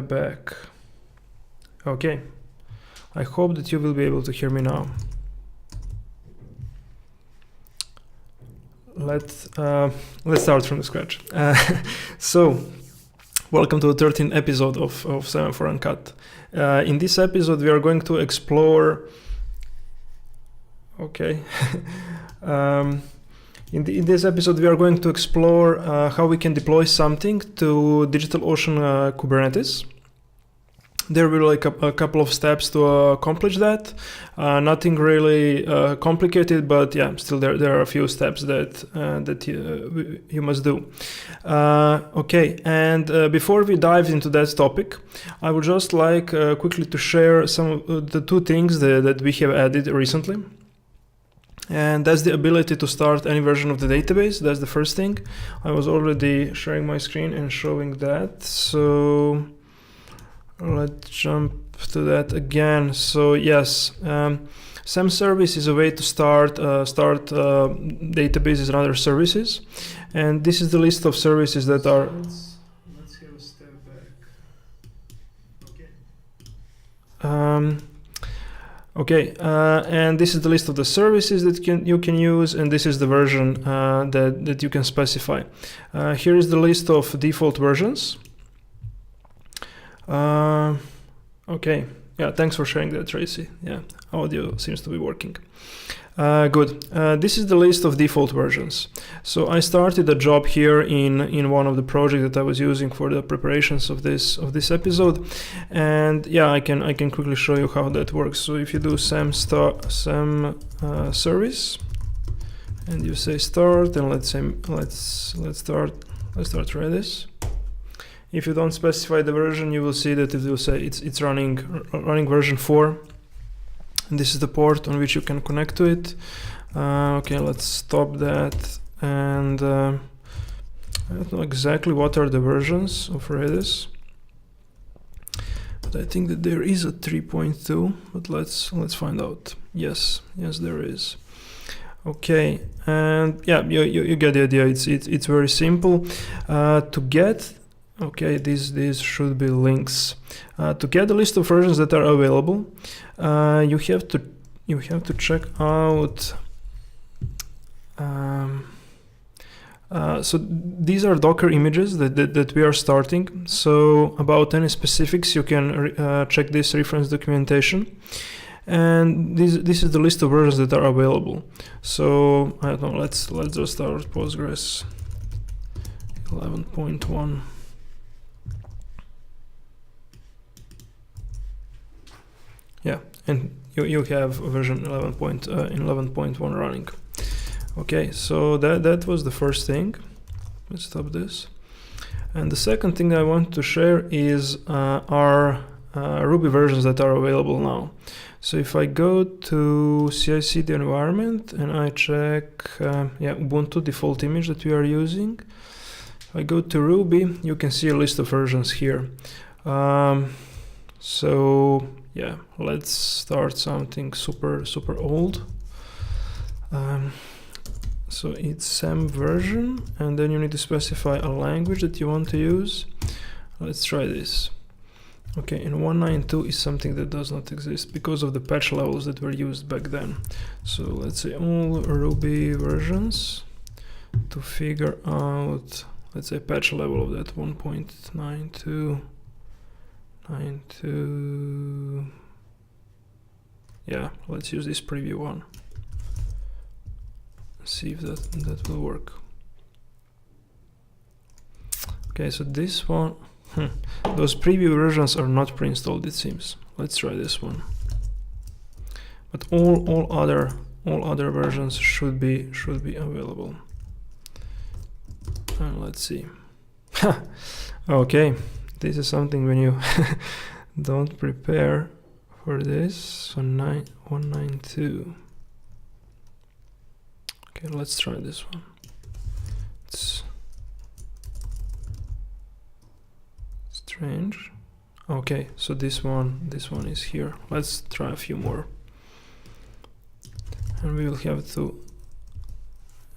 back. Okay, I hope that you will be able to hear me now. Let's start from scratch. So, welcome to the 13th episode of Semaphore Uncut. In this episode, we are going to explore. Okay. In this episode, we are going to explore how we can deploy something to DigitalOcean Kubernetes. There will be like a couple of steps to accomplish that. Nothing really complicated, but yeah, still there are a few steps that you must do. Okay, and before we dive into that topic, I would just like quickly to share some of the two things that we have added recently. And that's the ability to start any version of the database. That's the first thing. I was already sharing my screen and showing that. So let's jump to that again. So yes, SAM service is a way to start databases and other services. And this is the list of services that are... Let's have a step back. Okay. Okay, and this is the list of the services that you can use, and this is the version that you can specify. Here is the list of default versions. Okay, yeah, thanks for sharing that, Tracy. Yeah, audio seems to be working. Good. This is the list of default versions. So I started a job here in one of the projects that I was using for the preparations of this episode, and yeah, I can quickly show you how that works. So if you do SAM service, and you say start, and let's start Redis. If you don't specify the version, you will see that it will say it's running version 4. And this is the port on which you can connect to it. Okay, let's stop that. And I don't know exactly what are the versions of Redis, but I think that there is a 3.2. But let's find out. Yes, there is. Okay, and yeah, you get the idea. It's very simple to get. Okay, these should be links. To get the list of versions that are available, you have to check out. So these are Docker images that we are starting. So about any specifics, you can check this reference documentation. And this is the list of versions that are available. So I don't know. Let's just start Postgres 11.1. Yeah, and you have version 11.1 running. Okay, so that was the first thing. Let's stop this. And the second thing I want to share is our Ruby versions that are available now. So if I go to CI/CD environment and I check Ubuntu default image that we are using, if I go to Ruby, you can see a list of versions here. So yeah, let's start something super old. So it's SAM version, and then you need to specify a language that you want to use. Let's try this. Okay, and 192 is something that does not exist because of the patch levels that were used back then. So let's say all Ruby versions to figure out, let's say, patch level of that 1.92. Yeah, let's use this preview one. See if that will work. Okay, so this one, those preview versions are not pre-installed, it seems. Let's try this one. But all other versions should be available. And let's see. Okay. This is something when you don't prepare for this. So 192. Okay, let's try this one. It's strange. Okay, so this one is here. Let's try a few more. And we will have to,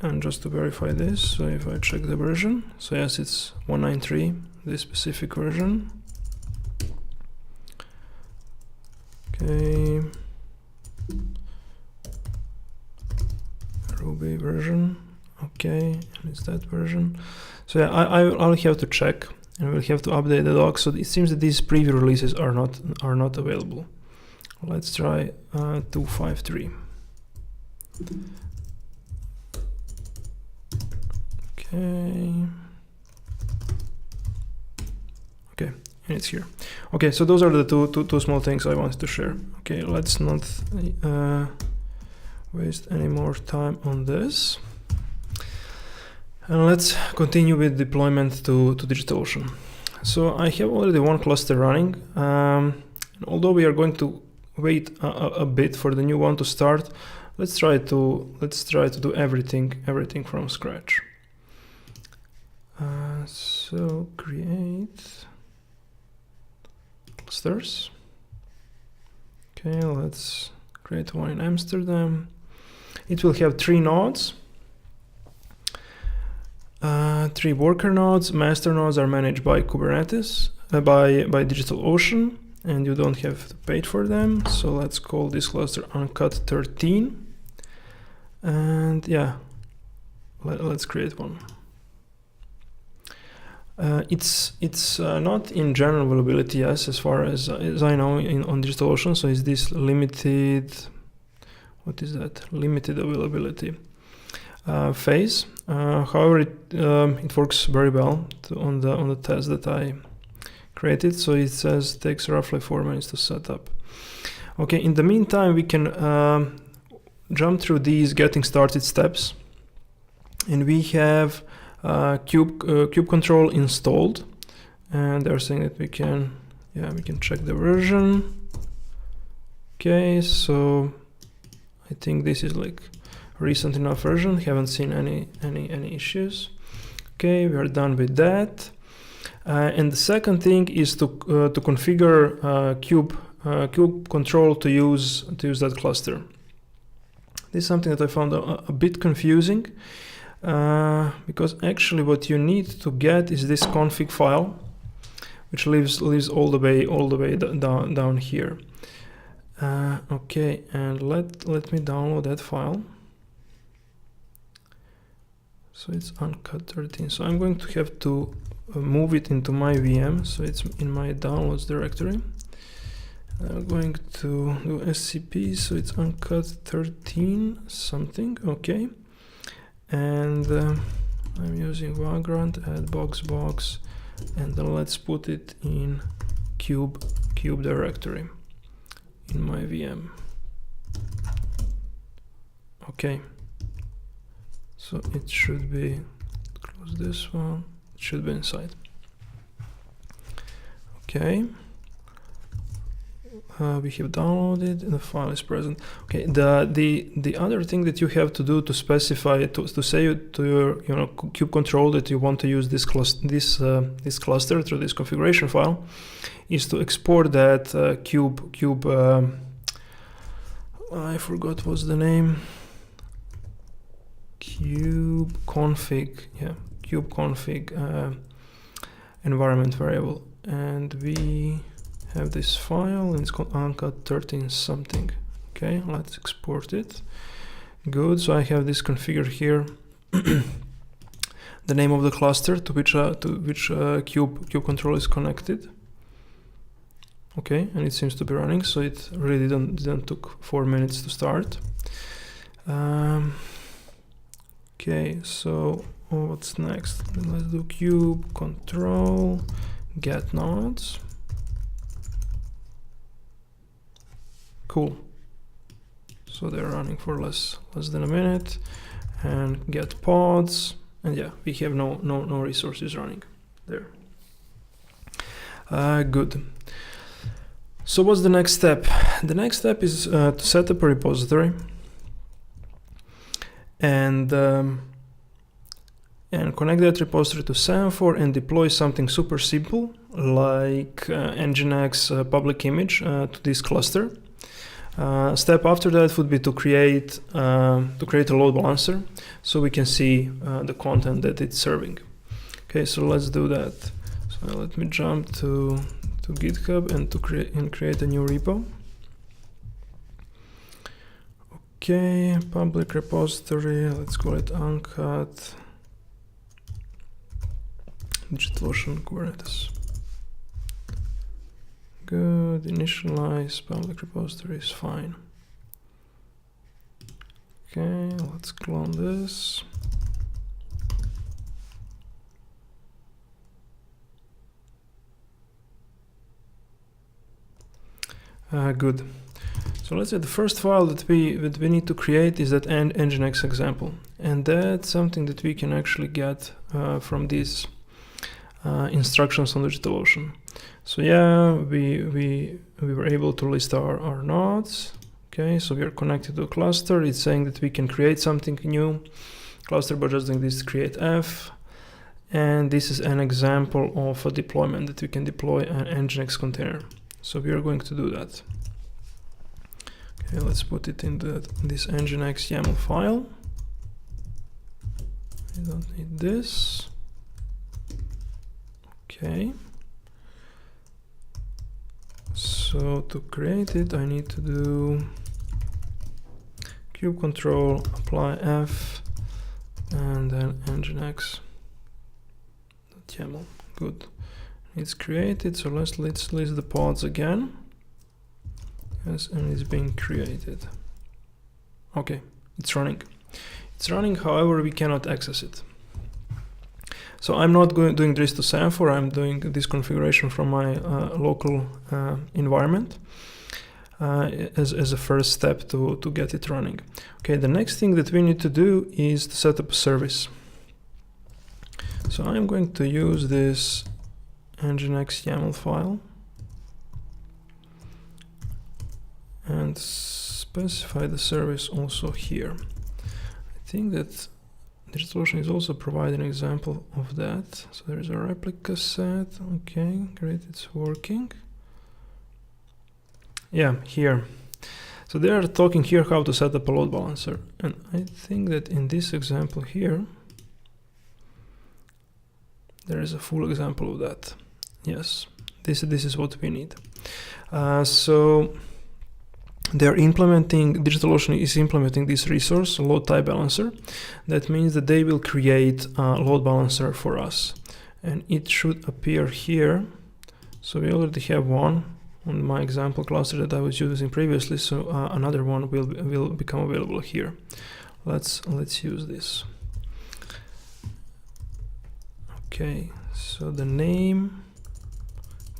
and just to verify this, so if I check the version, so yes, it's 193. This specific version. Okay. Ruby version. Okay, and it's that version. So yeah, I'll have to check, and we'll have to update the doc. So it seems that these preview releases are not available. Let's try 253. Okay. Okay, and it's here. Okay, so those are the two small things I wanted to share. Okay, let's not waste any more time on this. And let's continue with deployment to DigitalOcean. So I have already one cluster running. Although we are going to wait a bit for the new one to start, let's try to do everything from scratch. So create clusters. Okay, let's create one in Amsterdam. It will have 3 nodes. 3 worker nodes. Master nodes are managed by Kubernetes, by DigitalOcean, and you don't have to pay for them. So let's call this cluster Uncut 13. And yeah, let's create one. It's not in general availability, yes, as far as I know on DigitalOcean. So is this limited? What is that? Limited availability phase. However, it works very well on the test that I created. So it says takes roughly 4 minutes to set up. Okay. In the meantime, we can jump through these getting started steps, and we have kube control installed, and they're saying that we can check the version. Okay, so I think this is like recent enough version. Haven't seen any issues. Okay, we are done with that. And the second thing is to configure kube control to use that cluster. This is something that I found a bit confusing. Because actually what you need to get is this config file, which lives all the way down here. Okay, and let me download that file. So it's Uncut 13. So I'm going to have to move it into my VM. So it's in my downloads directory. I'm going to do SCP. So it's Uncut 13 something. Okay. And I'm using Vagrant, add box, and then let's put it in kube directory in my VM. Okay, so it should be, close this one, it should be inside. Okay. We have downloaded and the file is present. Okay, the other thing that you have to do to specify to say to your kube control that you want to use this cluster through this configuration file is to export that kube I forgot what's the name, kube config environment variable, and we have this file, and it's called Uncut 13 something. Okay, let's export it. Good, so I have this configured here. The name of the cluster to which kube control is connected. Okay, and it seems to be running, so it really didn't took 4 minutes to start. Okay, so what's next? Let's do kube control get nodes. Cool. So they're running for less than a minute, and get pods, and yeah, we have no resources running there. Good. So what's the next step? The next step is to set up a repository and connect that repository to Semaphore and deploy something super simple like Nginx public image to this cluster. Step after that would be to create a load balancer so we can see the content that it's serving. Okay, so let's do that. So let me jump to GitHub and create a new repo. Okay, public repository, let's call it Uncut DigitalOcean Kubernetes. Good, initialize public repository is fine. Okay, let's clone this. Good. So let's say the first file that we need to create is that Nginx example, and that's something that we can actually get from these instructions on DigitalOcean. So yeah, we were able to list our nodes. Okay, so we are connected to a cluster. It's saying that we can create something new cluster by just doing this create F, and this is an example of a deployment that we can deploy an Nginx container. So we are going to do that. Okay, let's put it in this Nginx YAML file. We don't need this. Okay. So to create it, I need to do kube control, apply F, and then Nginx.yaml. Good. It's created, so let's list the pods again. Yes, and it's being created. Okay, it's running. It's running, however, we cannot access it. So I'm not doing this to Semaphore, I'm doing this configuration from my local environment as a first step to get it running. Okay, the next thing that we need to do is to set up a service. So I'm going to use this Nginx YAML file and specify the service also here. I think that DigitalOcean is also providing an example of that. So there is a replica set. Okay, great, it's working. Yeah, here. So they are talking here how to set up a load balancer. And I think that in this example here, there is a full example of that. Yes, this is what we need. So they're implementing, DigitalOcean is implementing this resource, a load type balancer. That means that they will create a load balancer for us. And it should appear here. So we already have one on my example cluster that I was using previously. So another one will become available here. Let's use this. Okay, so the name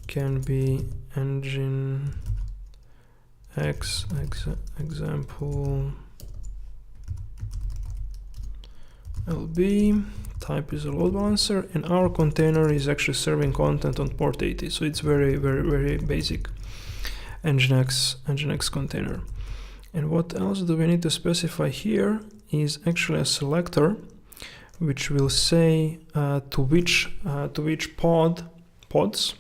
can be Nginx example LB, type is a load balancer, and our container is actually serving content on port 80. So it's very basic Nginx container. And what else do we need to specify here is actually a selector which will say to which pods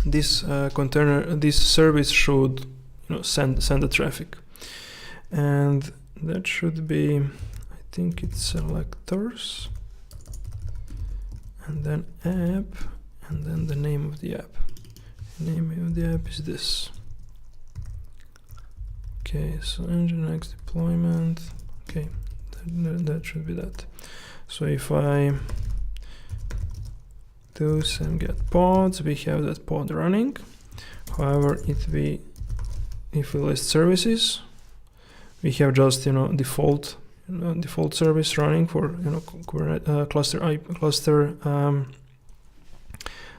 this container, this service should send the traffic. And that should be, I think it's selectors, and then app, and then the name of the app. The name of the app is this. Okay, so Nginx deployment. Okay, that should be that. So if I do some get pods, we have that pod running. However, if we list services, we have just default service running for cluster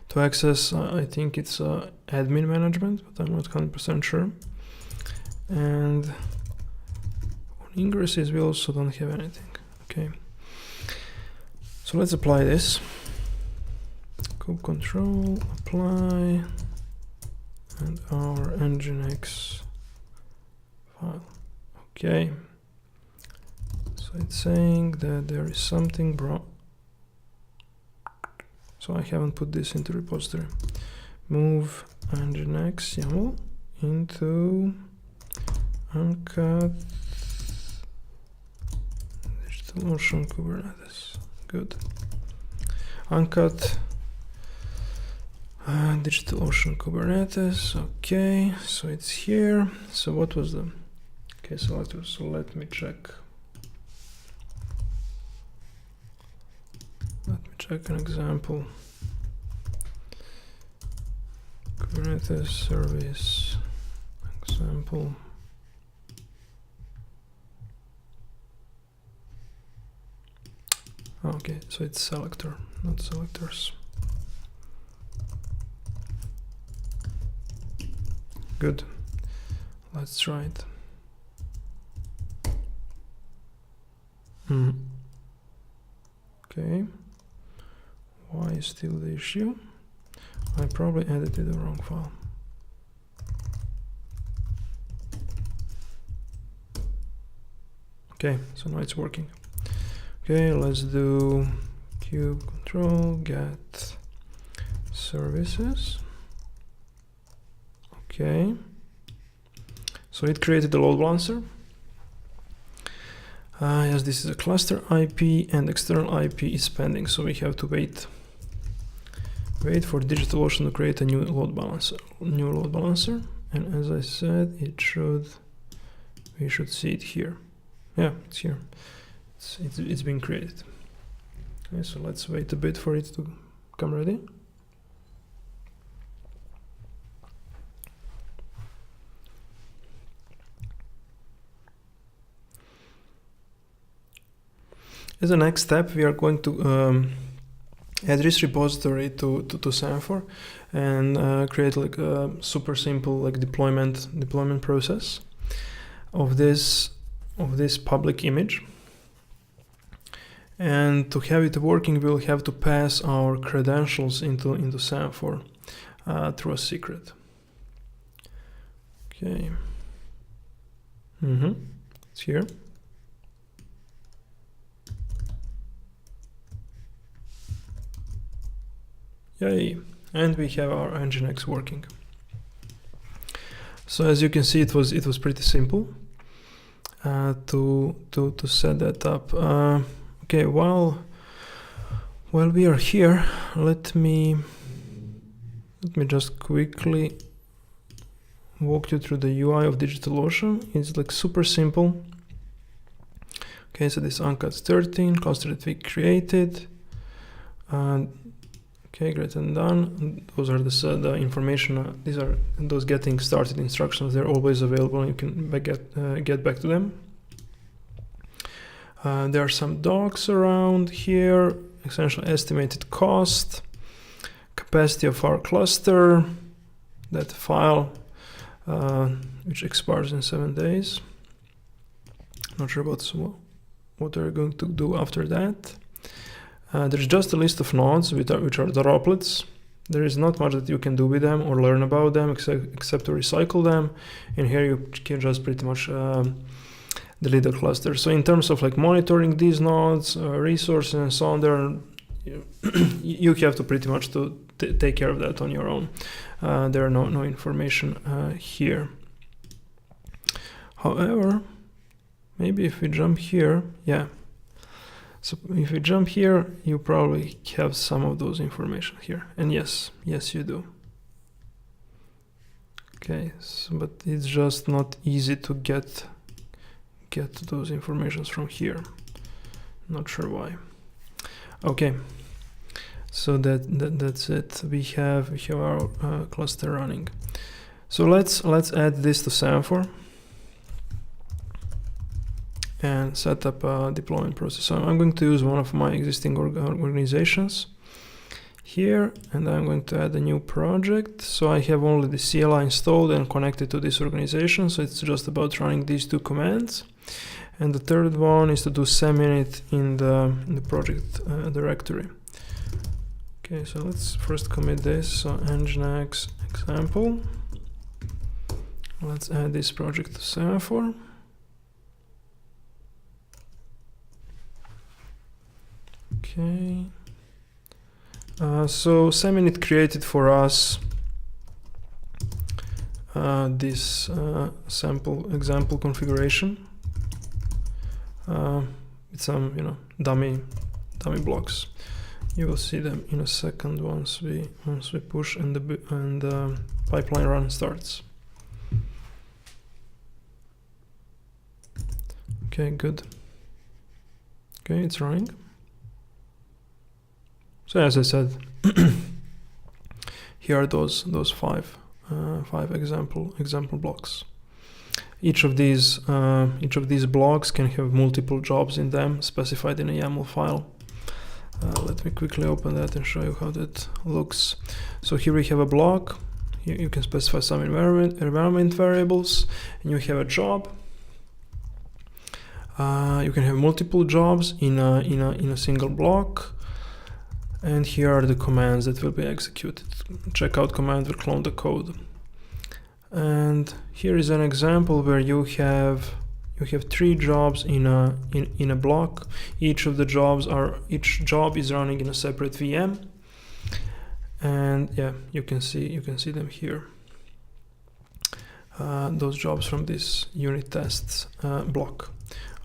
to access. I think it's admin management, but I'm not 100% sure. And on ingresses, we also don't have anything. Okay. So let's apply this. Kube control, apply, and our Nginx file. Okay. So it's saying that there is something wrong. So I haven't put this into repository. Move Nginx YAML into Uncut DigitalOcean Kubernetes. Good. Uncut DigitalOcean Kubernetes. Okay, so it's here. So what was the Okay, so let me check. Let me check an example. Kubernetes service example. Okay, so it's selector, not selectors. Good. Let's try it. Okay. Why is still the issue? I probably edited the wrong file. Okay, so now it's working. Okay, let's do kube control get services. Okay, so it created the load balancer. Yes, this is a cluster IP and external IP is pending, so we have to wait for DigitalOcean to create a new load balancer. And as I said, we should see it here. Yeah, it's here. It's been created. Okay, so let's wait a bit for it to come ready. As a next step, we are going to add this repository to Semaphore and create like a super simple like deployment process of this public image. And to have it working, we'll have to pass our credentials into Semaphore through a secret. Okay. It's here. Yay. And we have our Nginx working. So as you can see, it was pretty simple to set that up. Okay, while we are here, let me just quickly walk you through the UI of DigitalOcean. It's like super simple. Okay, so this Uncut 13 cluster that we created. Okay, great and done. Those are the information. These are those getting started instructions. They're always available. You can get back to them. There are some docs around here. Essentially, estimated cost, capacity of our cluster, that file, which expires in 7 days. Not sure what they're going to do after that. There's just a list of nodes which are droplets. There is not much that you can do with them or learn about them except to recycle them. And here you can just pretty much delete the cluster. So in terms of like monitoring these nodes, resources and so on, you have to pretty much take care of that on your own. There are no information here. However, maybe if we jump here, yeah. So if you jump here, you probably have some of those information here. And yes, you do. Okay, so, but it's just not easy to get those informations from here. Not sure why. Okay, so that's it. We have our cluster running. So let's add this to Semaphore and set up a deployment process. So I'm going to use one of my existing organizations here, and I'm going to add a new project. So I have only the CLI installed and connected to this organization. So it's just about running these two commands. And the third one is to do seminit in the project directory. Okay, so let's first commit this. So nginx example. Let's add this project to Semaphore. Okay. So seminit created for us this sample example configuration. It's some dummy blocks. You will see them in a second once we push and the pipeline run starts. Okay, good. Okay, it's running. So as I said, here are those five example blocks. Each of these blocks can have multiple jobs in them specified in a YAML file. Let me quickly open that and show you how that looks. So here we have a block. Here you can specify some environment variables, and you have a job. You can have multiple jobs in a single block. And here are the commands that will be executed. Checkout command will clone the code. And here is an example where you have 3 jobs in a block. Each job is running in a separate VM. And yeah, you can see them here. Those jobs from this unit tests block.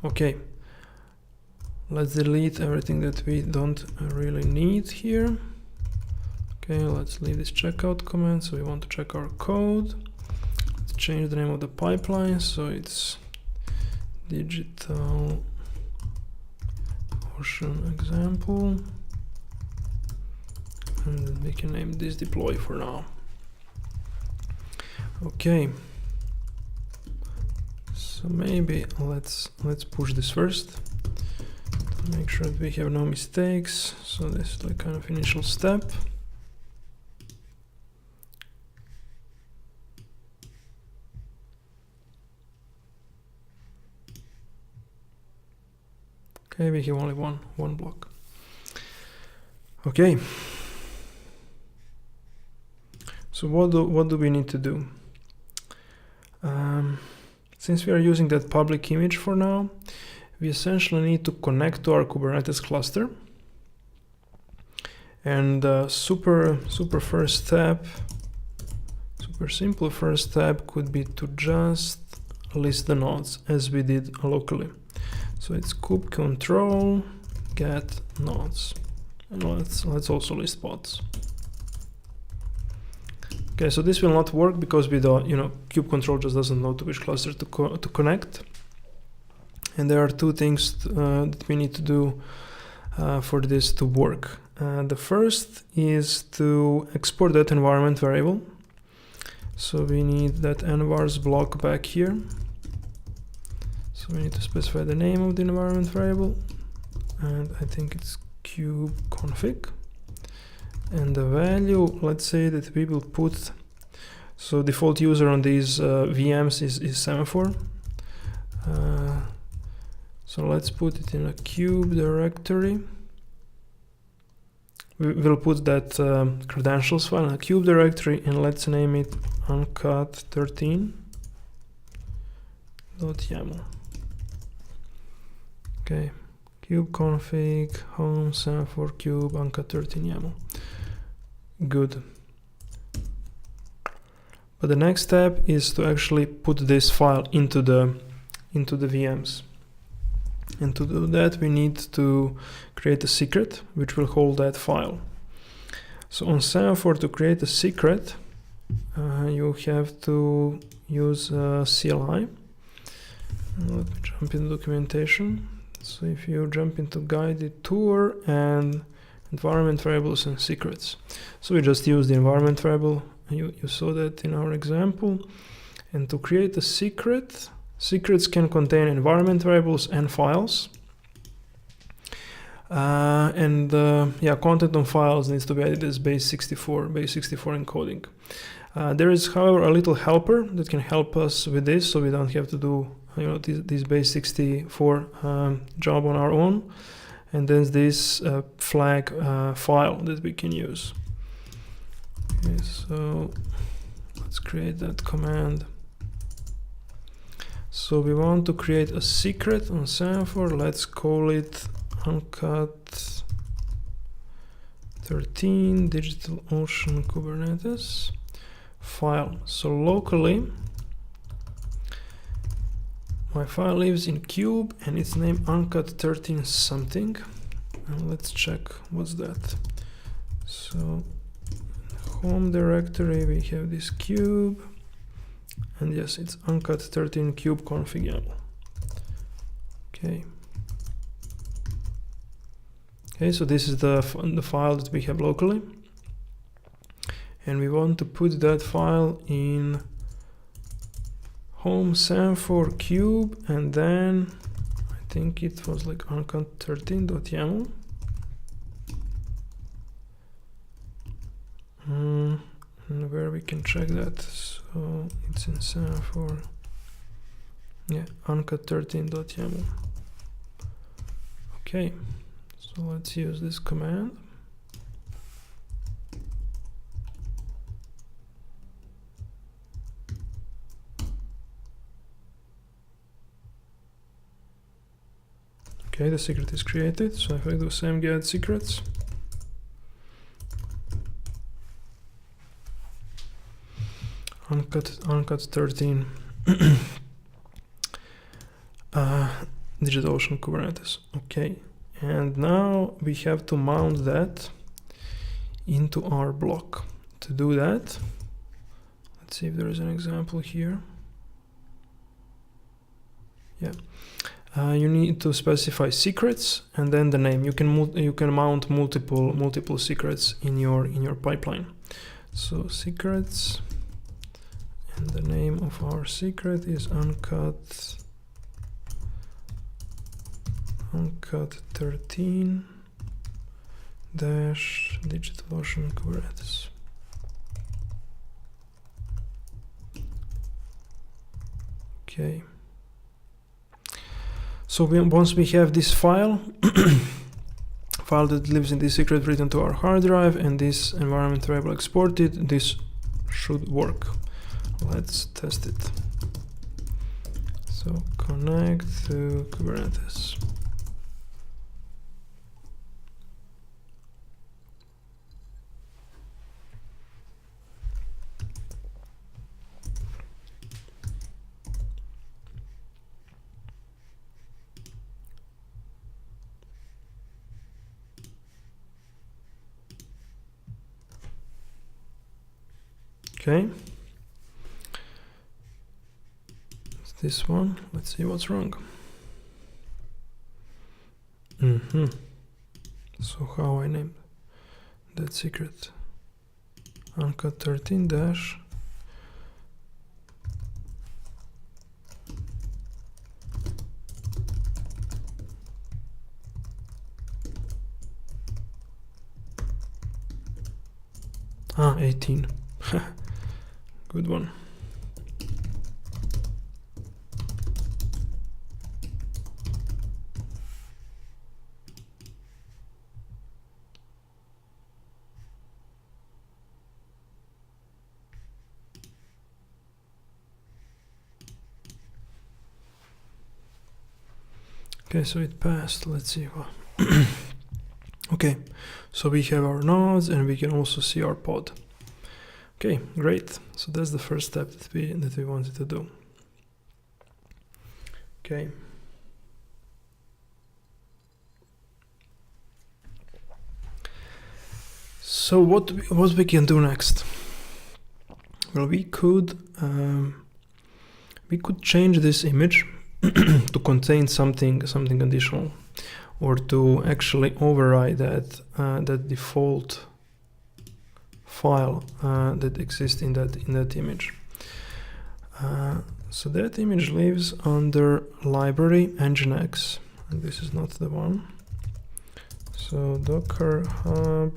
Okay. Let's delete everything that we don't really need here. Okay, let's leave this checkout command. So we want to check our code. Let's change the name of the pipeline. So it's DigitalOcean example. And we can name this deploy for now. Okay. So maybe let's push this first. Make sure that we have no mistakes. So this is like kind of initial step. Okay, we have only one block. Okay. So what do we need to do? Since we are using that public image for now, we essentially need to connect to our Kubernetes cluster. And super simple first step could be to just list the nodes as we did locally. So it's kube control get nodes, and let's also list pods. Okay, so this will not work because with kube control just doesn't know to which cluster to connect. And there are 2 things that we need to do for this to work. The first is to export that environment variable. So we need that envars block back here. So we need to specify the name of the environment variable. And I think it's kubeconfig. And the value, let's say that we will put, so default user on these VMs is Semaphore. So let's put it in a kube directory. We will put that credentials file in a kube directory, and let's name it Uncut 13.yaml. Okay, kubeconfig home Semaphore kube Uncut 13.yaml. Good. But the next step is to actually put this file into the VMs. And to do that, we need to create a secret which will hold that file. So on Semaphore, to create a secret, you have to use CLI. Let me jump into documentation. So if you jump into guided tour and environment variables and secrets. So we just use the environment variable. You saw that in our example. And to create a secret, secrets can contain environment variables and files. Content on files needs to be added as base 64 encoding. There is, however, a little helper that can help us with this, so we don't have to do this base 64 job on our own. And then this flag file that we can use. Okay, so let's create that command. So we want to create a secret on Semaphore. Let's call it Uncut 13 DigitalOcean Kubernetes file. So locally, my file lives in cube and it's named Uncut 13 something. And let's check what's that. So home directory, we have this cube. And yes, it's Uncut 13 kubeconfig YAML. Okay. Okay, so this is the file that we have locally, and we want to put that file in home Semaphore cube, and then I think it was like uncut 13.yaml. And where we can check that, so it's in Semaphore. Yeah, uncut 13.yaml. Okay, so let's use this command. Okay, the secret is created, so if I do same get secrets, uncut 13 DigitalOcean Kubernetes. Okay, and now we have to mount that into our block. To do that, let's see if there is an example here. Yeah, you need to specify secrets and then the name. You can mount multiple secrets in your pipeline. So secrets, and the name of our secret is uncut 13 dash DigitalOcean Kubernetes. Okay. So once we have this file that lives in this secret written to our hard drive, and this environment variable exported, this should work. Let's test it. So connect to Kubernetes. Okay. It's this one. Let's see what's wrong. So how I named that secret? Uncut 13 dash. Ah, 18. Good one. Okay, so it passed. Let's see. Okay, so we have our nodes and we can also see our pod. Okay, great. So that's the first step that we wanted to do. Okay. So what we can do next? Well, we could change this image to contain something additional, or to actually override that default file that exists in that image. So that image lives under library nginx, and this is not the one. So docker hub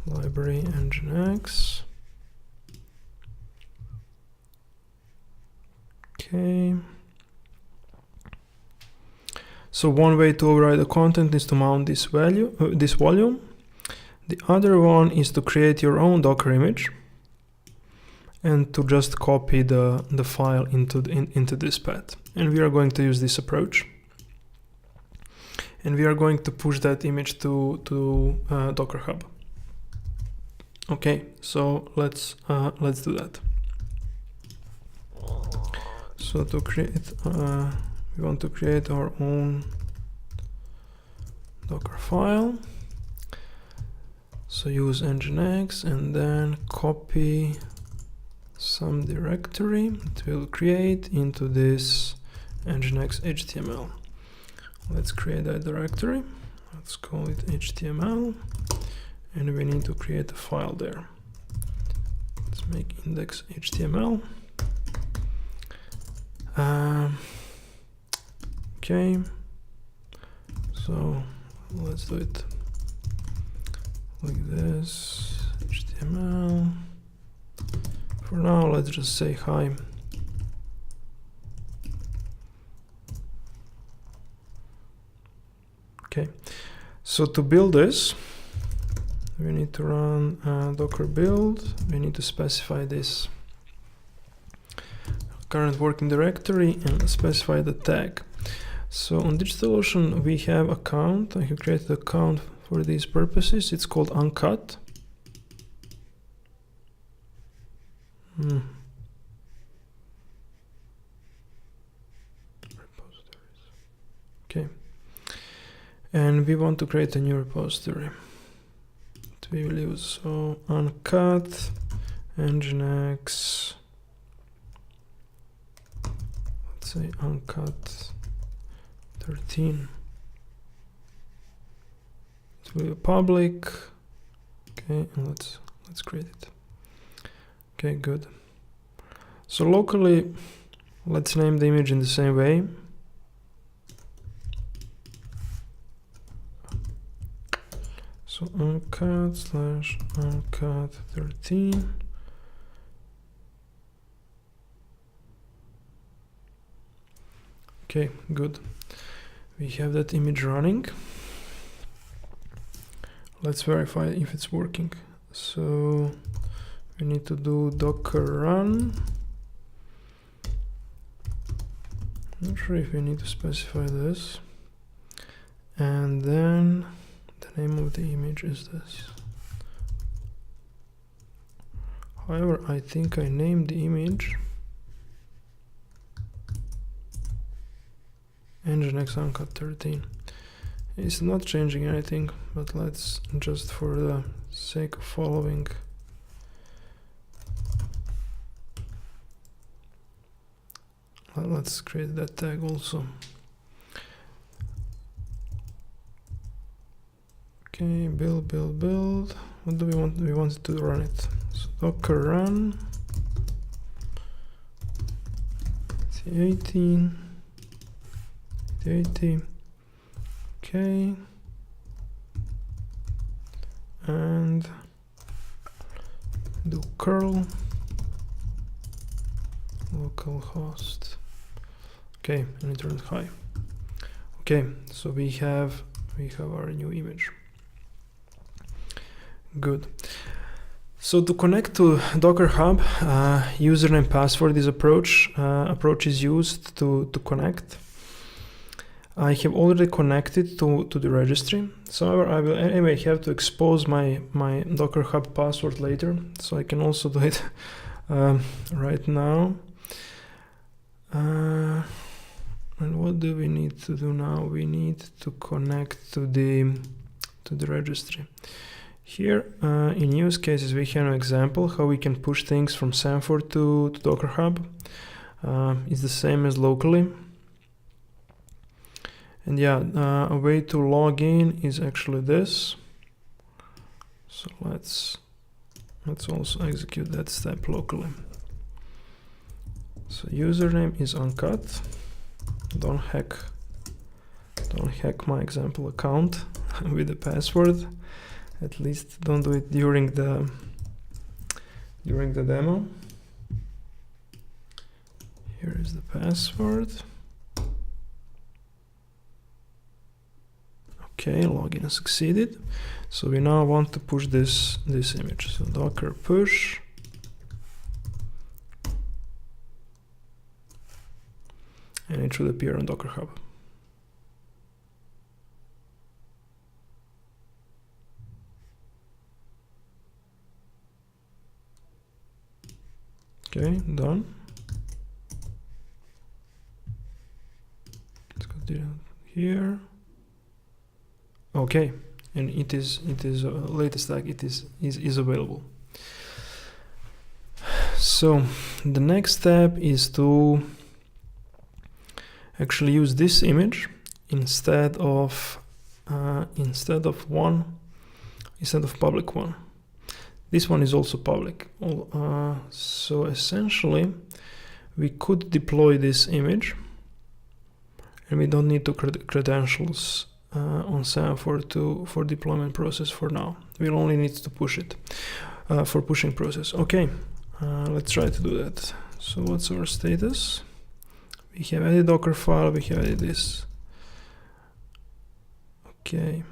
library nginx. Okay. So one way to override the content is to mount this volume. The other one is to create your own Docker image and to just copy the file into this path. And we are going to use this approach. And we are going to push that image to Docker Hub. Okay, so let's do that. So to create, we want to create our own Docker file. So use nginx and then copy some directory that we'll create into this nginx HTML. Let's create that directory. Let's call it HTML, and we need to create a file there. Let's make index HTML. Okay, so let's do it like this. HTML. For now, let's just say hi. Okay, so to build this, we need to run docker build. We need to specify this current working directory and specify the tag. So on DigitalOcean, we have account. I have created an account for these purposes. It's called Uncut. Okay. And we want to create a new repository that we will use. So Uncut, Nginx, let's say Uncut 13. It will be public. Okay, and let's create it. Okay, good. So locally, let's name the image in the same way. So uncut / uncut 13. Okay, good. We have that image running. Let's verify if it's working. So we need to do docker run. Not sure if we need to specify this. And then the name of the image is this. However, I think I named the image Nginx Uncut 13. It's not changing anything, but let's just for the sake of following, let's create that tag also. Okay, build. What do we want? We want to run it. So docker run C18 80. Okay, and do curl localhost. Okay, and it runs hi. Okay, so we have our new image. Good. So to connect to Docker Hub, username password is approach is used to connect. I have already connected to the registry. So however, I will anyway have to expose my Docker Hub password later. So I can also do it right now. And what do we need to do now? We need to connect to the registry. Here in use cases, we have an example how we can push things from Semaphore to Docker Hub. It's the same as locally. And yeah, a way to log in is actually this. So let's also execute that step locally. So username is Uncut. Don't hack my example account with the password. At least don't do it during the demo. Here is the password. Okay, login succeeded. So we now want to push this image. So docker push. And it should appear on Docker Hub. Okay, done. Let's go here. Okay, and it is latest tag. It is available. So the next step is to actually use this image instead of public one. This one is also public. So essentially, we could deploy this image, and we don't need to credentials on Semaphore for deployment process for now. We'll only need to push it for pushing process. Okay, let's try to do that. So what's our status? We have added Docker file, we have added this. Okay,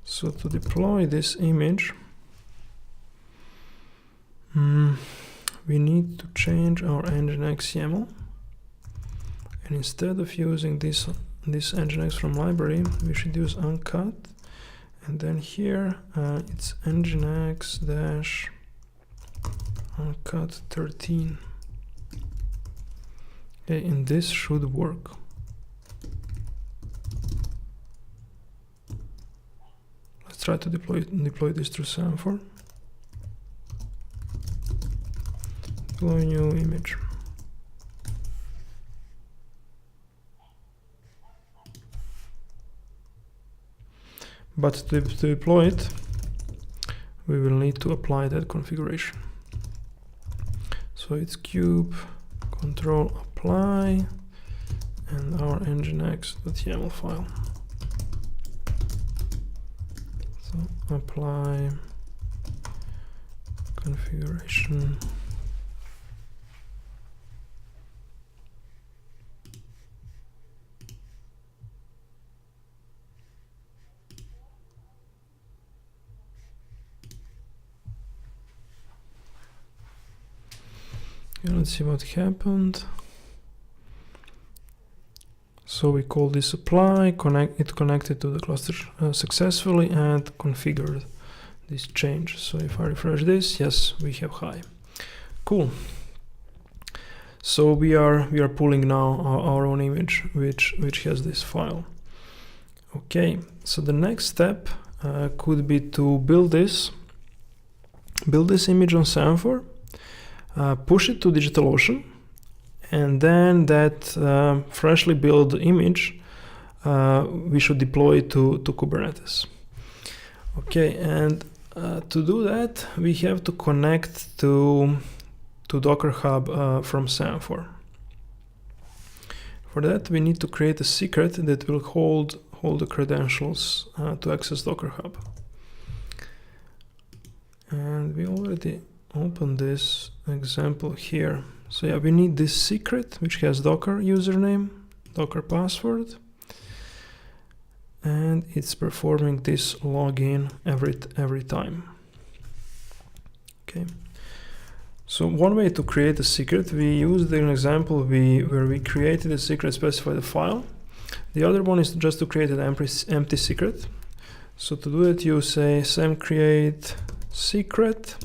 so to deploy this image, we need to change our Nginx YAML, and instead of using this Nginx from library, we should use Uncut, and then here it's Nginx-Uncut 13. Okay, and this should work. Let's try to deploy this through Semaphore. Deploy new image. But to deploy it, we will need to apply that configuration. So it's kube control apply and our nginx.yaml file. So apply configuration. Okay, let's see what happened. So we call this apply, it connected to the cluster successfully and configured this change. So if I refresh this, yes, we have high. Cool. So we are pulling now our own image, which has this file. Okay, so the next step could be to build this image on Semaphore, push it to DigitalOcean, and then that freshly built image we should deploy to Kubernetes. Okay, and to do that we have to connect to Docker Hub from Semaphore. For that we need to create a secret that will hold the credentials to access Docker Hub. And we already opened this example here. So yeah, we need this secret which has Docker username, Docker password, and it's performing this login every time. Okay. So one way to create a secret, we used an example where we created a secret, specify the file. The other one is just to create an empty secret. So to do it, you say semcreate secret,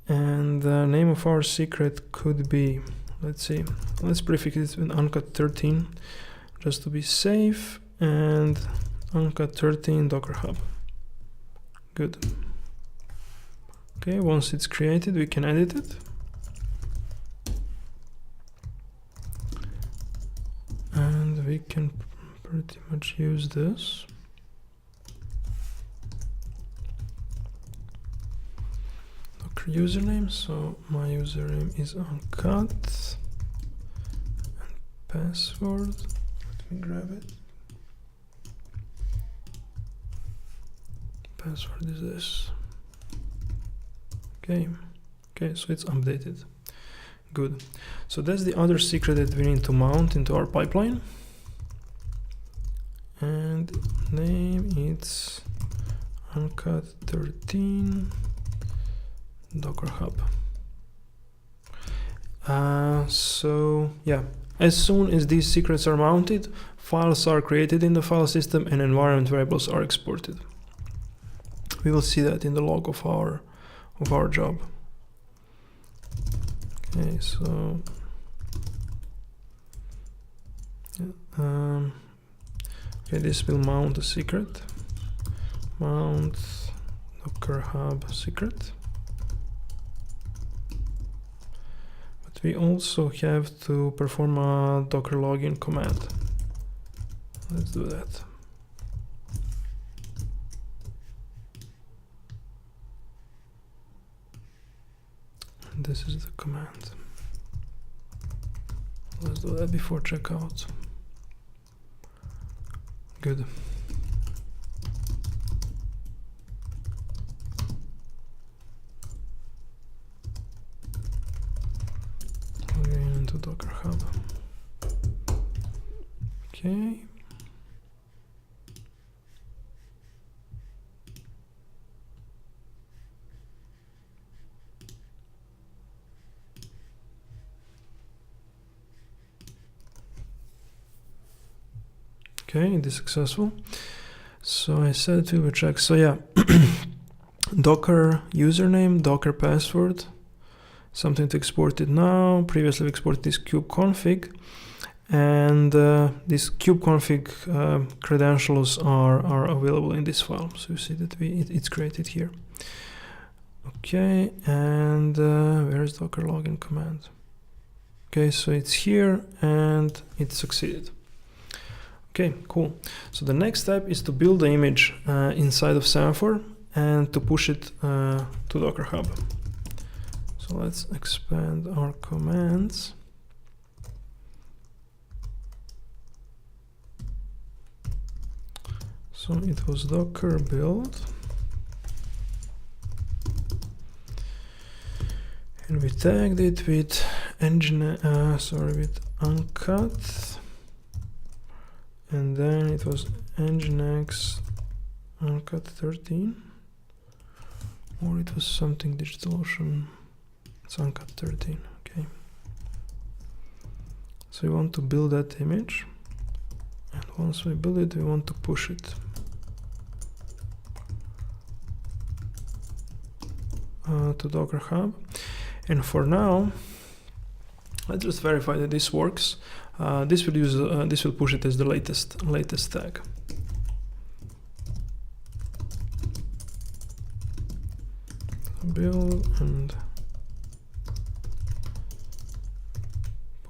and the name of our secret could be, let's prefix it with Uncut 13 just to be safe, and Uncut 13 Docker Hub. Good. Okay, once it's created, we can edit it. And we can pretty much use this. Docker username, so my username is Uncut, and password, let me grab it. Password is this. Okay, so it's updated. Good. So that's the other secret that we need to mount into our pipeline. And name it's Uncut 13 Docker Hub. So yeah, as soon as these secrets are mounted, files are created in the file system and environment variables are exported. We will see that in the log of our job. Okay, so yeah, okay, this will mount a secret. Mount Docker Hub secret. But we also have to perform a Docker login command. Let's do that. And this is the command. Let's do that before checkout. Good. Again into Docker Hub. Okay. Okay, it is successful. So I said it will check. So yeah, Docker username, Docker password, something to export it now. Previously we exported this kubeconfig, and this kubeconfig credentials are available in this file. So you see that it's created here. Okay, and where is Docker login command? Okay, so it's here and it succeeded. Okay, cool. So the next step is to build the image inside of Semaphore and to push it to Docker Hub. So let's expand our commands. So it was Docker build. And we tagged it with with Uncut. And then it was Nginx Uncut 13, or it was something DigitalOcean. It's Uncut 13. Okay. So we want to build that image, and once we build it, we want to push it to Docker Hub. And for now, let's just verify that this works. This will push it as the latest tag. Build and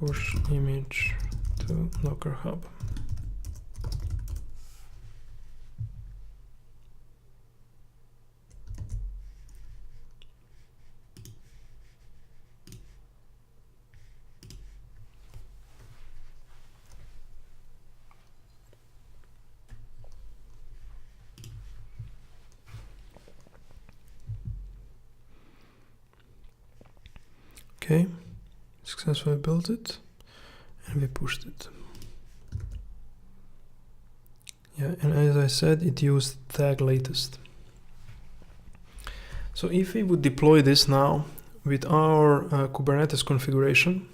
push image to Docker Hub. Okay, successfully built it and we pushed it. Yeah, and as I said, it used tag latest. So if we would deploy this now with our Kubernetes configuration,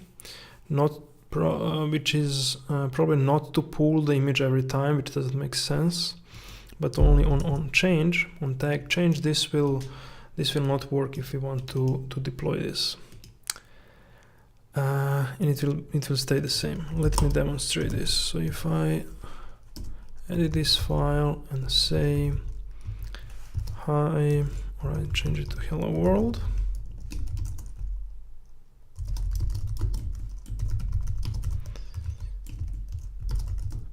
which is probably not to pull the image every time, which doesn't make sense, but only on tag change, this will not work if we want to deploy this. And it will stay the same. Let me demonstrate this. So if I edit this file and say hi, or I change it to hello world,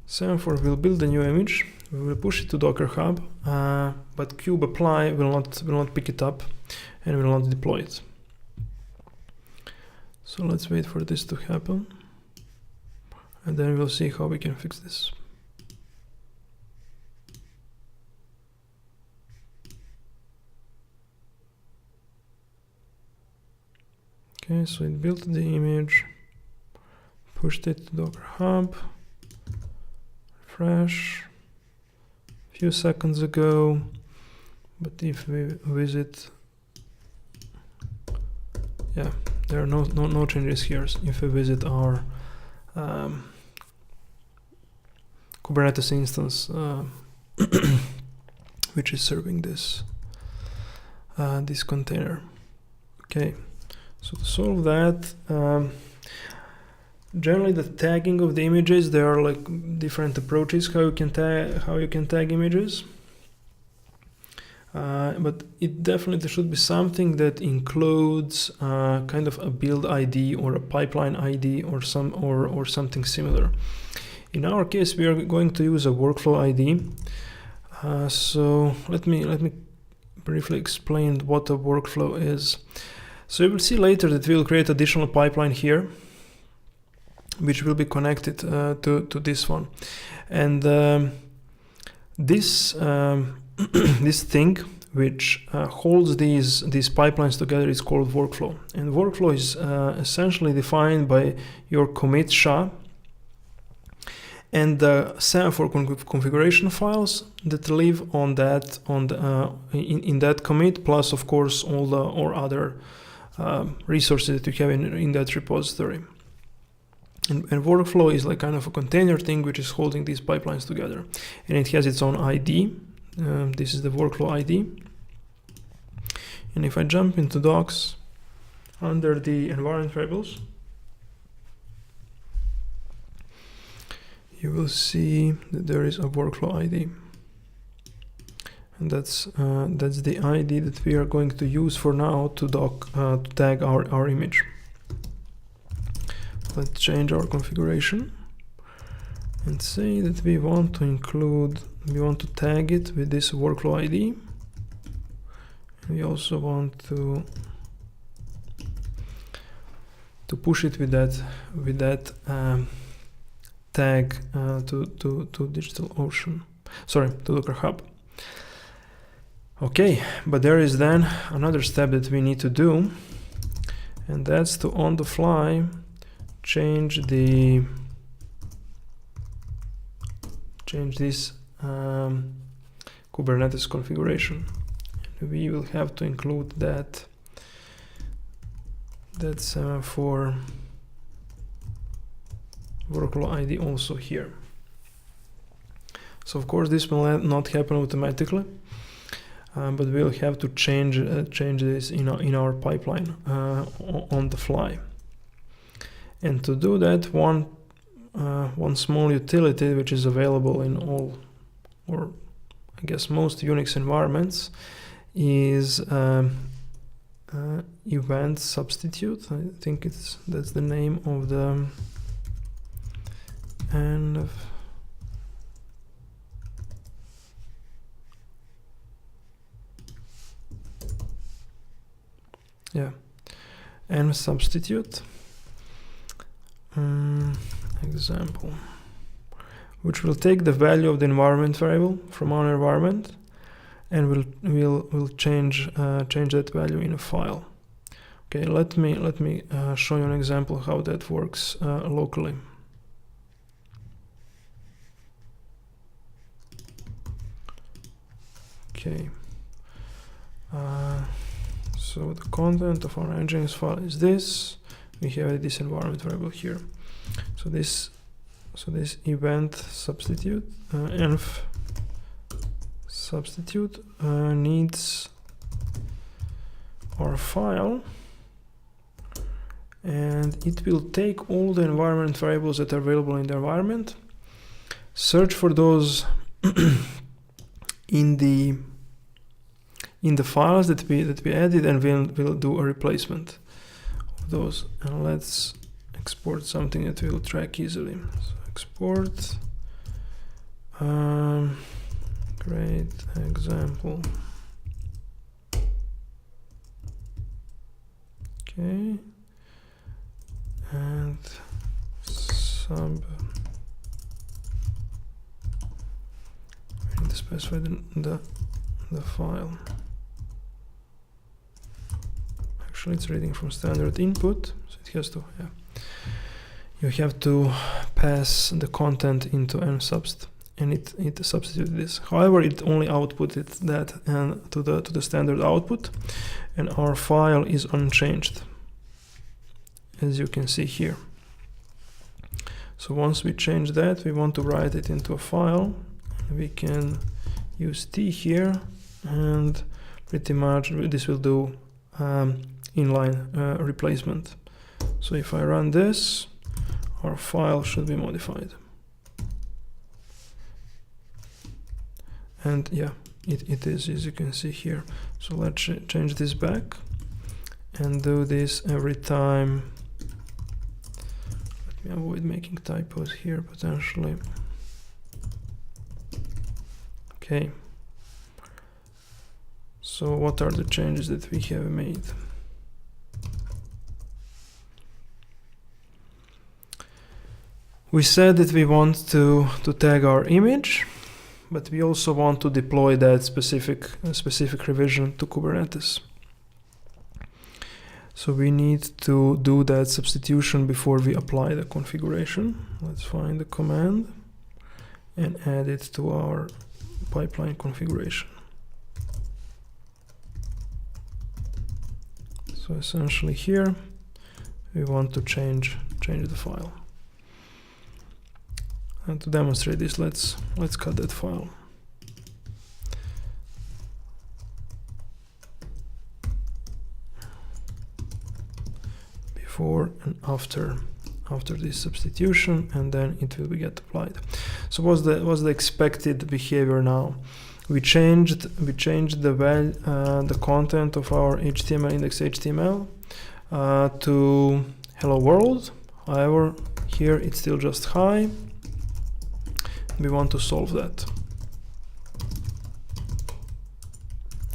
Semaphore will build a new image. We will push it to Docker Hub, but kube apply will not pick it up and will not deploy it. So let's wait for this to happen, and then we'll see how we can fix this. Okay, so it built the image, pushed it to Docker Hub, refresh, a few seconds ago, but if we visit, yeah, there are no changes here. If we visit our Kubernetes instance, which is serving this container. Okay, so to solve that, generally the tagging of the images, there are like different approaches how you can tag images. But it definitely should be something that includes kind of a build ID or a pipeline ID or something similar. In our case, we are going to use a workflow ID. So let me briefly explain what a workflow is. So you will see later that we will create additional pipeline here, which will be connected to this one. And this this thing which holds these pipelines together is called workflow. And workflow is essentially defined by your commit SHA and the Semaphore configuration files that live on that in that commit, plus of course all the other resources that you have in that repository. And workflow is like kind of a container thing which is holding these pipelines together, and it has its own ID. This is the workflow ID. And if I jump into docs under the environment variables, you will see that there is a workflow ID, and that's the ID that we are going to use for now to tag our image. Let's change our configuration and say that we want to tag it with this workflow ID. We also want to push it with that tag to DigitalOcean, sorry, to Docker Hub. Okay, but there is then another step that we need to do, and that's to on the fly change this Kubernetes configuration. And we will have to include that Semaphore workflow ID also here. So of course this will not happen automatically, but we'll have to change this in our pipeline on the fly. And to do that, one small utility which is available in all, or I guess most Unix environments, is event substitute. I think that's the name of the env. Yeah, env substitute. Example, which will take the value of the environment variable from our environment, and we'll change that value in a file. Okay, let me show you an example how that works locally. Okay, so the content of our Nginx file is this. We have this environment variable here. So this event substitute, env substitute needs our file, and it will take all the environment variables that are available in the environment, search for those in the files that we added, and we'll do a replacement of those. And let's export something that we'll track easily. So export great example. Okay, and sub. We need to specify the file. Actually, it's reading from standard input, so it has to, yeah. You have to pass the content into nsubst, and it substituted this. However, it only outputted that and to the standard output, and our file is unchanged, as you can see here. So once we change that, we want to write it into a file. We can use T here, and pretty much this will do inline replacement. So if I run this, our file should be modified. And yeah, it is, as you can see here. So let's change this back and do this every time. avoid making typos here potentially. Okay. So what are the changes that we have made? We said that we want to tag our image, but we also want to deploy that specific revision to Kubernetes. So we need to do that substitution before we apply the configuration. Let's find the command and add it to our pipeline configuration. So essentially here we want to change the file. And to demonstrate this, let's cut that file. Before and after this substitution, and then it will get applied. So what's the expected behavior now? We changed the content of our HTML index HTML to hello world. However, here it's still just hi. We want to solve that.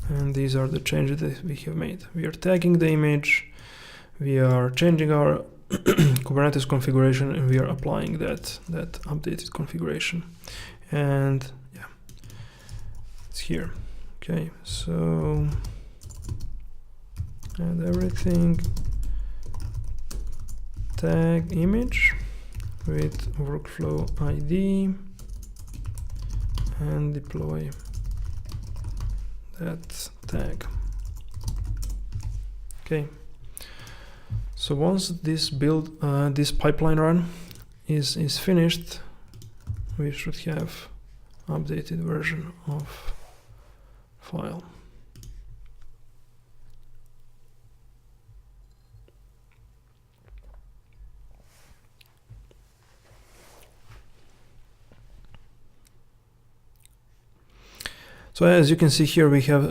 And these are the changes that we have made. We are tagging the image, we are changing our Kubernetes configuration, and we are applying that updated configuration. And yeah, it's here. Okay, so add everything, tag image with workflow ID, and deploy that tag. Okay. So once this this pipeline run is finished, we should have updated version of file. So as you can see here, we have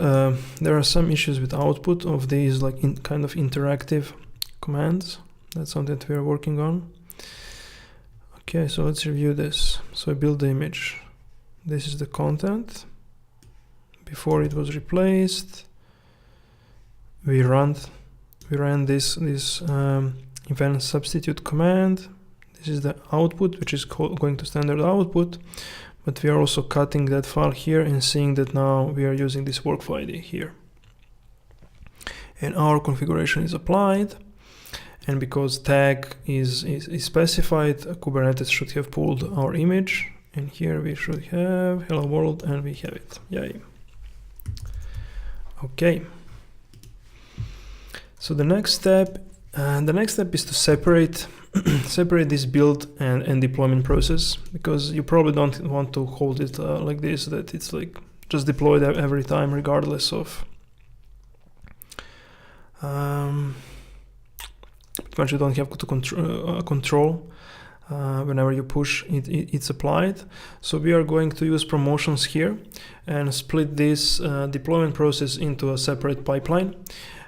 there are some issues with output of these like kind of interactive commands. That's something that we are working on. Okay, so let's review this. So I build the image. This is the content. Before it was replaced, we ran this event substitute command. This is the output, which is going to standard output. But we are also cutting that file here and seeing that now we are using this workflow ID here. And our configuration is applied. And because tag is specified, Kubernetes should have pulled our image. And here we should have hello world, and we have it. Yay. Okay. So the next step is to separate this build and deployment process, because you probably don't want to hold it like this, that it's like just deployed every time regardless of once you don't have to control whenever you push it's applied. So we are going to use promotions here and split this deployment process into a separate pipeline,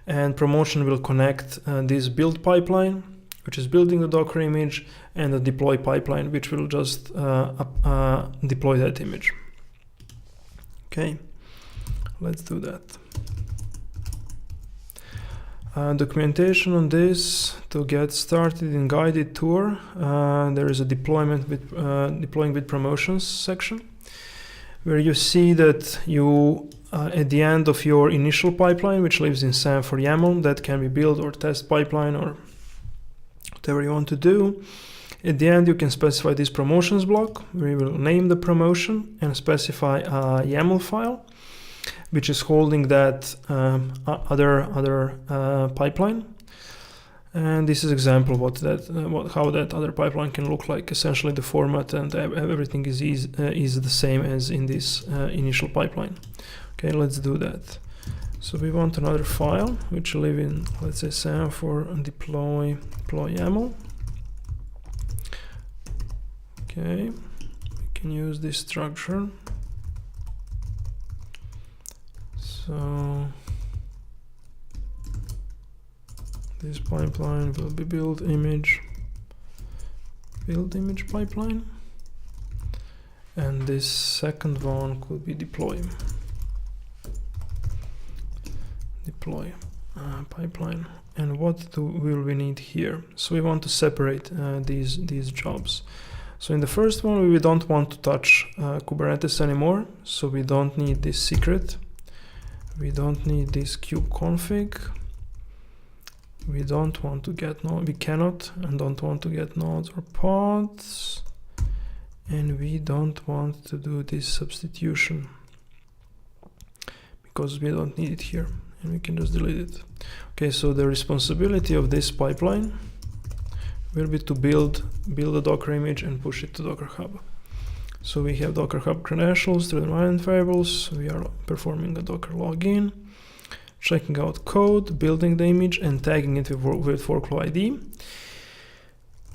and promotion will connect this build pipeline, which is building the Docker image, and the deploy pipeline, which will just deploy that image. Okay, let's do that. Documentation on this to get started in guided tour. There is a deploying with promotions section, where you see that you at the end of your initial pipeline, which lives in Semaphore YAML, that can be build or test pipeline or whatever you want to do. At the end, you can specify this promotions block, where you will name the promotion and specify a YAML file, which is holding that other pipeline. And this is example how that other pipeline can look like. Essentially, the format and everything is the same as in this initial pipeline. Okay, let's do that. So we want another file which will live in, let's say, Semaphore and deploy YAML. Okay, we can use this structure. So this pipeline will be build image build image pipeline. And this second one could be deploy pipeline. And what will we need here? So we want to separate these jobs. So in the first one, we don't want to touch Kubernetes anymore. So we don't need this secret. We don't need this kubeconfig. We don't want to get we cannot and don't want to get nodes or pods. And we don't want to do this substitution because we don't need it here. And we can just delete it. Okay, so the responsibility of this pipeline will be to build a Docker image and push it to Docker Hub. So we have Docker Hub credentials through the environment variables. We are performing a Docker login, checking out code, building the image, and tagging it with workflow ID.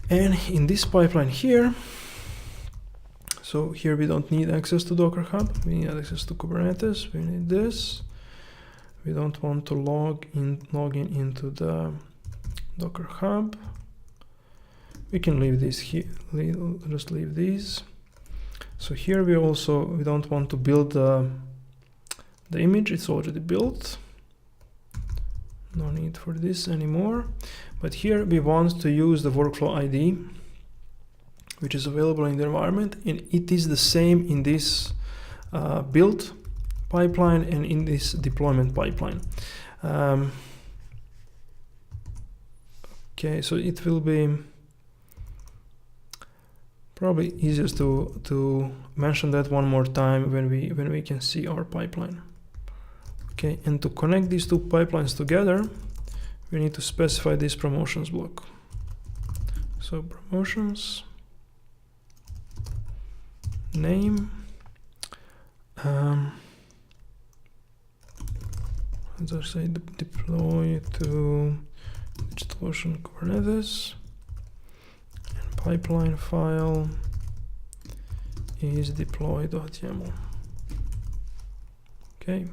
And in this pipeline here, so here we don't need access to Docker Hub. We need access to Kubernetes. We need this. We don't want to log in into the Docker Hub. We can leave this here. Just leave these. So here we don't want to build the image. It's already built. No need for this anymore. But here we want to use the workflow ID, which is available in the environment, and it is the same in this build pipeline and in this deployment pipeline. Okay, so it will be probably easiest to mention that one more time when we can see our pipeline. Okay, and to connect these two pipelines together, we need to specify this promotions block. So promotions name. Let's say deploy to DigitalOcean Kubernetes, and pipeline file is deploy.yaml. Okay.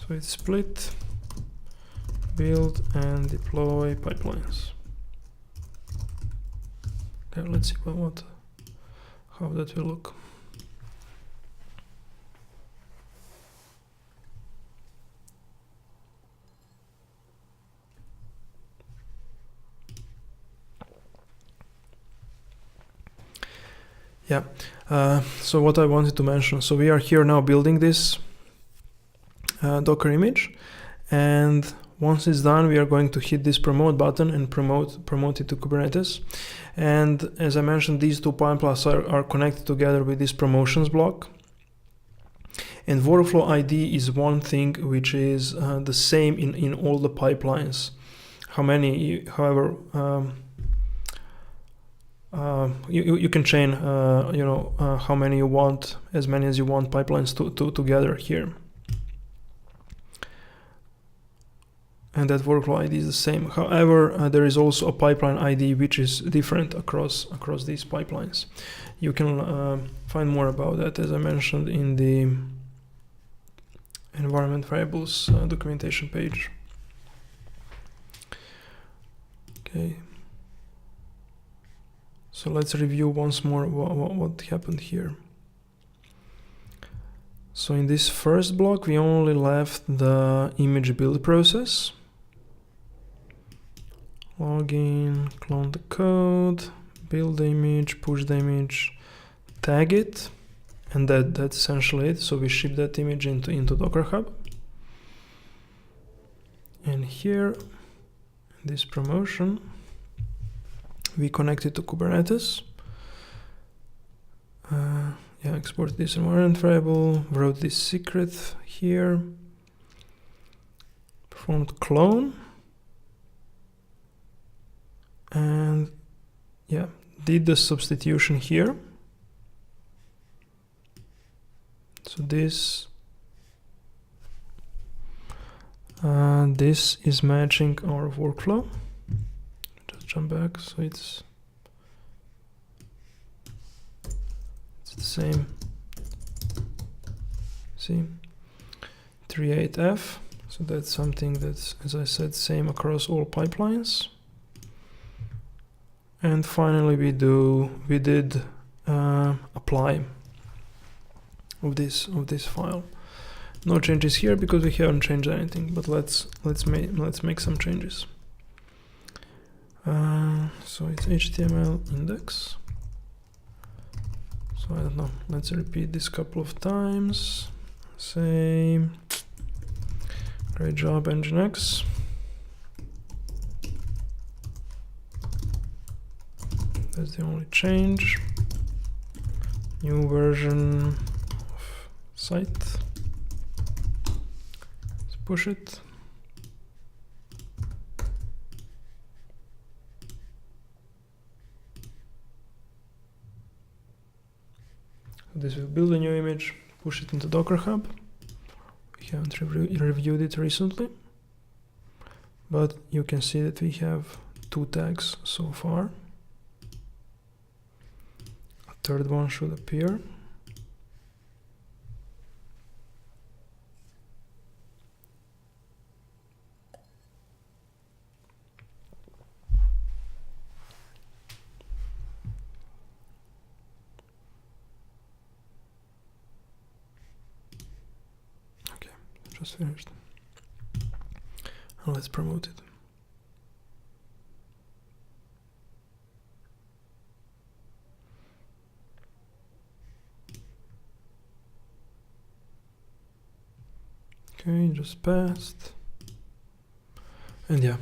So it's split, build and deploy pipelines. Okay, let's see how that will look. Yeah, so what I wanted to mention, so we are here now building this Docker image, and once it's done, we are going to hit this promote button and promote it to Kubernetes. And as I mentioned, these two pipelines are connected together with this promotions block. And workflow ID is one thing which is the same in all the pipelines. However, you can chain, how many you want, as many as you want pipelines together here. And that workflow ID is the same. However, there is also a pipeline ID which is different across these pipelines. You can find more about that, as I mentioned, in the environment variables documentation page. Okay. So let's review once more what happened here. So in this first block, we only left the image build process. Login, clone the code, build the image, push the image, tag it, and that's essentially it. So we ship that image into Docker Hub. And here, this promotion, we connect it to Kubernetes. Export this environment variable, wrote this secret here, performed clone, and did the substitution here. So this is matching our workflow. Just jump back, so it's the same. See, 38F. So that's something that's, as I said, same across all pipelines. And finally, we did apply of this file. No changes here because we haven't changed anything. But let's make some changes. So it's HTML index. So I don't know. Let's repeat this a couple of times. Say, great job, Nginx. That's the only change. New version of site. Let's push it. This will build a new image, push it into Docker Hub. We haven't reviewed it recently, but you can see that we have 2 tags so far. A third one should appear. Just finished. And let's promote it. Okay, just passed. And yeah,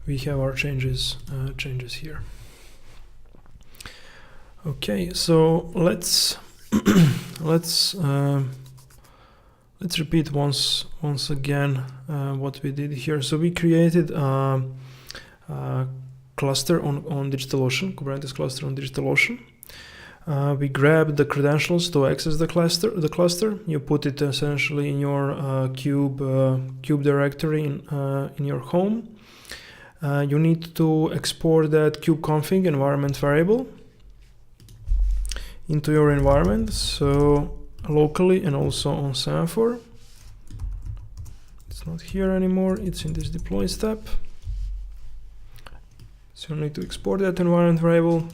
we have our changes here. Okay, so let's repeat once again what we did here. So we created a cluster on DigitalOcean, Kubernetes cluster on DigitalOcean. We grabbed the credentials to access the cluster. You put it essentially in your kube directory in your home. You need to export that kubeconfig environment variable into your environment. So locally and also on Semaphore. It's not here anymore, it's in this deploy step. So you need to export that environment variable.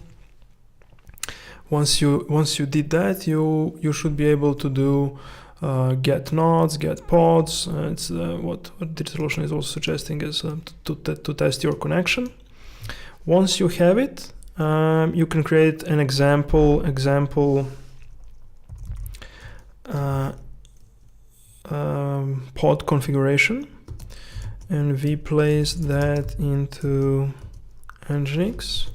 Once you did that, you should be able to do get nodes, get pods. It's what DigitalOcean is also suggesting is to test your connection. Once you have it, you can create an example pod configuration, and we place that into Nginx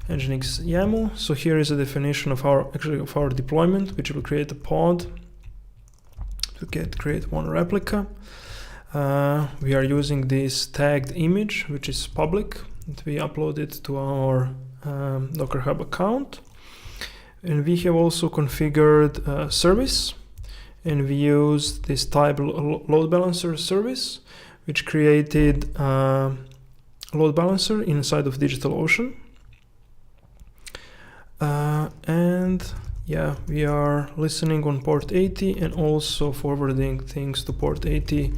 YAML. So here is a definition of our deployment, which will create a pod to create one replica. We are using this tagged image, which is public, that we uploaded to our Docker Hub account. And we have also configured service, and we used this type load balancer service, which created a load balancer inside of DigitalOcean. And yeah, we are listening on port 80 and also forwarding things to port 80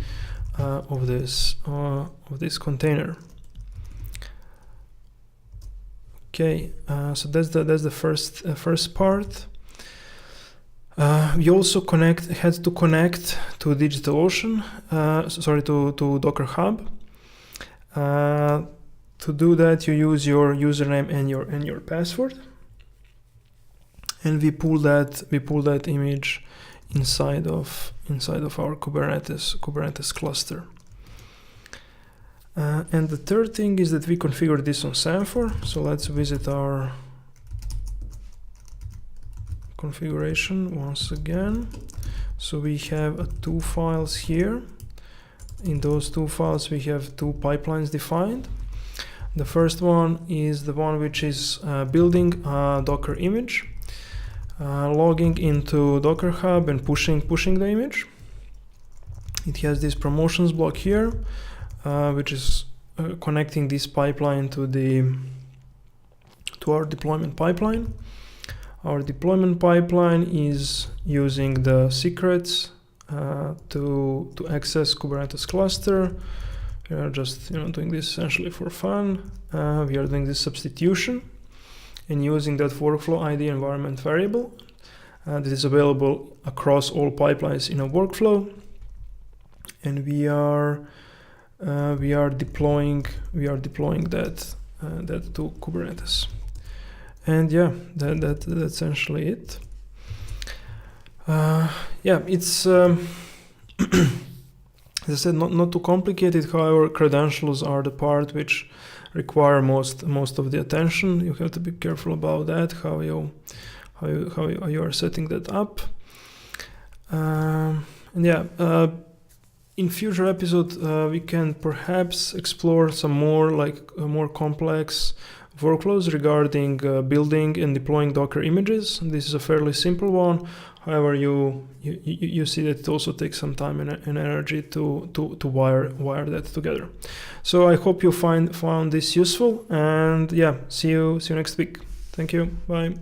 of this container. Okay, so that's the first part. We also had to connect to DigitalOcean, to Docker Hub. To do that, you use your username and your password, and we pull that image inside of our Kubernetes cluster. And the third thing is that we configured this on Semaphore. So let's visit our configuration once again. So we have 2 files here. In those 2 files, we have 2 pipelines defined. The first one is the one which is building a Docker image, logging into Docker Hub and pushing the image. It has this promotions block here, which is connecting this pipeline to our deployment pipeline. Our deployment pipeline is using the secrets to access Kubernetes cluster. We are just doing this essentially for fun. We are doing this substitution and using that workflow ID environment variable. This is available across all pipelines in a workflow, and we are deploying that to Kubernetes. And yeah, that's essentially it. Yeah, it's as I said, not too complicated. However, credentials are the part which require most of the attention. You have to be careful about that, how you are setting that up. And yeah, in future episodes we can perhaps explore some more complex workflows regarding building and deploying Docker images. This is a fairly simple one. However, you see that it also takes some time and energy to wire that together. So I hope you found this useful, and yeah, see you next week. Thank you. Bye.